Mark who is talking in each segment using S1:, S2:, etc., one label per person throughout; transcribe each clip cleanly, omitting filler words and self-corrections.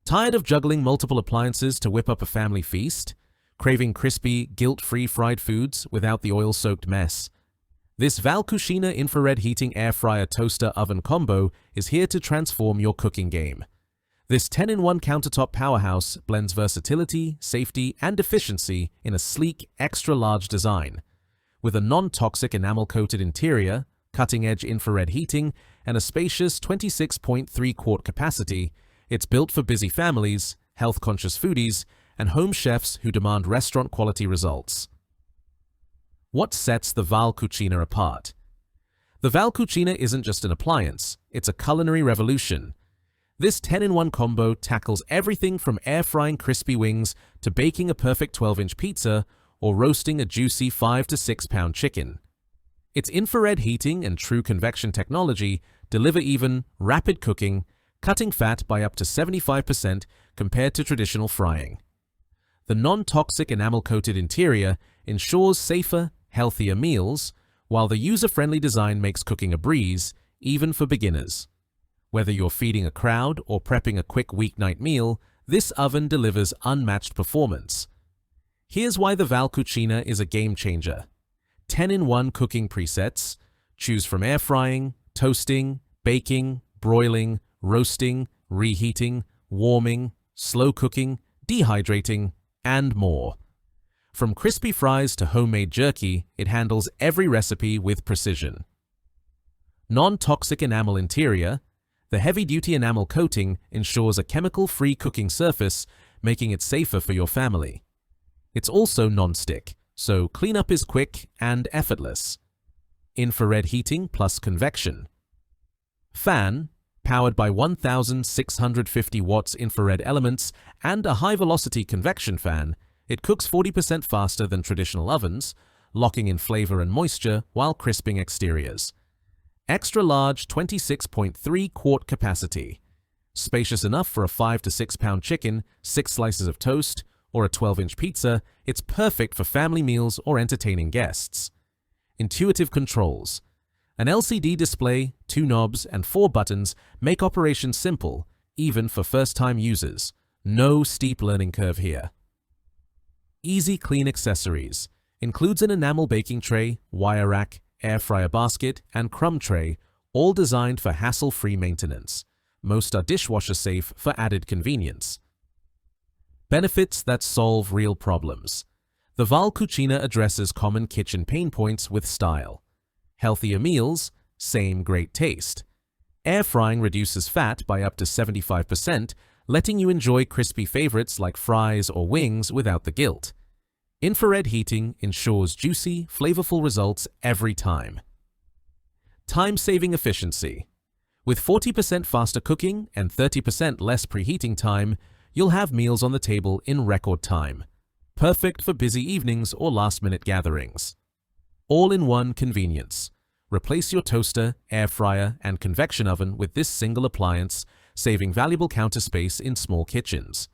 S1: Tired of juggling multiple appliances to whip up a family feast? Craving crispy, guilt-free fried foods without the oil-soaked mess? This Val Cucina infrared heating air fryer toaster oven combo is here to transform your cooking game. This 10-in-1 countertop powerhouse blends versatility, safety, and efficiency in a sleek, extra-large design. With a non-toxic enamel-coated interior, cutting-edge infrared heating, and a spacious 26.3-quart capacity, it's built for busy families, health-conscious foodies, and home chefs who demand restaurant-quality results. What sets the Val Cucina apart? The Val Cucina isn't just an appliance, it's a culinary revolution. This 10-in-1 combo tackles everything from air-frying crispy wings to baking a perfect 12-inch pizza or roasting a juicy 5 to 6-pound chicken. Its infrared heating and true convection technology deliver even, rapid cooking, cutting fat by up to 75% compared to traditional frying. The non-toxic enamel-coated interior ensures safer, healthier meals, while the user-friendly design makes cooking a breeze, even for beginners. Whether you're feeding a crowd or prepping a quick weeknight meal, this oven delivers unmatched performance. Here's why the Val Cucina is a game-changer. 10-in-1 cooking presets. Choose from air frying, toasting, baking, broiling, roasting, reheating, warming, slow cooking, dehydrating, and more. From crispy fries to homemade jerky, it handles every recipe with precision. Non-toxic enamel interior. The heavy-duty enamel coating ensures a chemical-free cooking surface, making it safer for your family. It's also non-stick, so cleanup is quick and effortless. Infrared heating plus convection. Fan, powered by 1,650 watts infrared elements and a high-velocity convection fan, it cooks 40% faster than traditional ovens, locking in flavor and moisture while crisping exteriors. Extra-large 26.3-quart capacity. Spacious enough for a 5 to 6-pound chicken, 6 slices of toast, or a 12-inch pizza, it's perfect for family meals or entertaining guests. Intuitive controls. An LCD display, 2 knobs, and 4 buttons make operation simple, even for first-time users. No steep learning curve here. Easy clean accessories. Includes an enamel baking tray, wire rack, air fryer basket, and crumb tray, all designed for hassle-free maintenance. Most are dishwasher safe for added convenience. Benefits that solve real problems. The Val Cucina addresses common kitchen pain points with style. Healthier meals, same great taste. Air frying reduces fat by up to 75%, letting you enjoy crispy favorites like fries or wings without the guilt. Infrared heating ensures juicy, flavorful results every time. Time-saving efficiency. With 40% faster cooking and 30% less preheating time, you'll have meals on the table in record time. Perfect for busy evenings or last-minute gatherings. All-in-one convenience. Replace your toaster, air fryer, and convection oven with this single appliance, saving valuable counter space in small kitchens.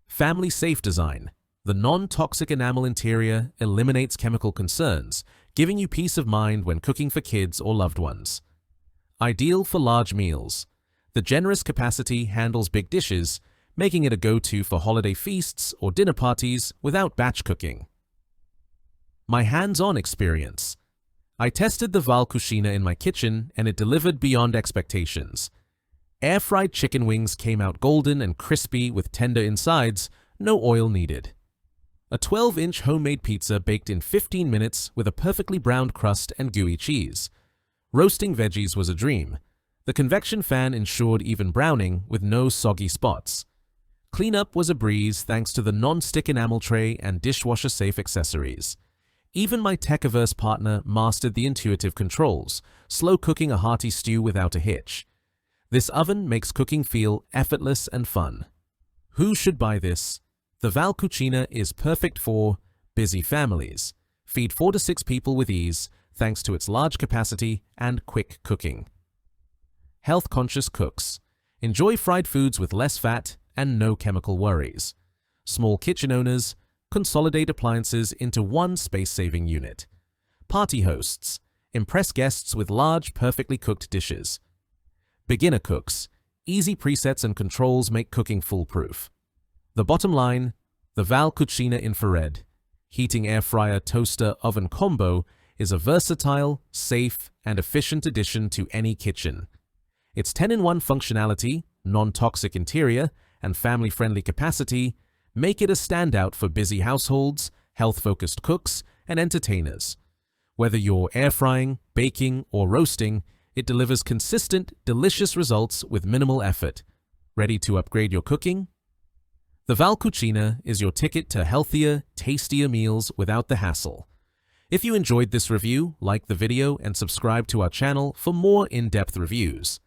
S1: Family-safe design. The non-toxic enamel interior eliminates chemical concerns, giving you peace of mind when cooking for kids or loved ones. Ideal for large meals. The generous capacity handles big dishes, making it a go-to for holiday feasts or dinner parties without batch cooking. My hands-on experience. I tested the Val Cucina in my kitchen and it delivered beyond expectations. Air-fried chicken wings came out golden and crispy with tender insides, no oil needed. A 12-inch homemade pizza baked in 15 minutes with a perfectly browned crust and gooey cheese. Roasting veggies was a dream. The convection fan ensured even browning with no soggy spots. Cleanup was a breeze thanks to the non-stick enamel tray and dishwasher-safe accessories. Even my tech-averse partner mastered the intuitive controls, slow cooking a hearty stew without a hitch. This oven makes cooking feel effortless and fun. Who should buy this? The Val Cucina is perfect for busy families. Feed 4 to 6 people with ease, thanks to its large capacity and quick cooking. Health-conscious cooks. Enjoy fried foods with less fat and no chemical worries. Small kitchen owners. Consolidate appliances into one space-saving unit. Party hosts. Impress guests with large, perfectly cooked dishes. Beginner cooks. easy presets and controls make cooking foolproof. The bottom line, the Val Cucina Infrared Heating Air Fryer Toaster Oven Combo is a versatile, safe, and efficient addition to any kitchen. Its 10-in-1 functionality, non-toxic interior, and family-friendly capacity make it a standout for busy households, health-focused cooks, and entertainers. Whether you're air frying, baking, or roasting, it delivers consistent, delicious results with minimal effort. Ready to upgrade your cooking? The Val Cucina is your ticket to healthier, tastier meals without the hassle. If you enjoyed this review, like the video and subscribe to our channel for more in-depth reviews.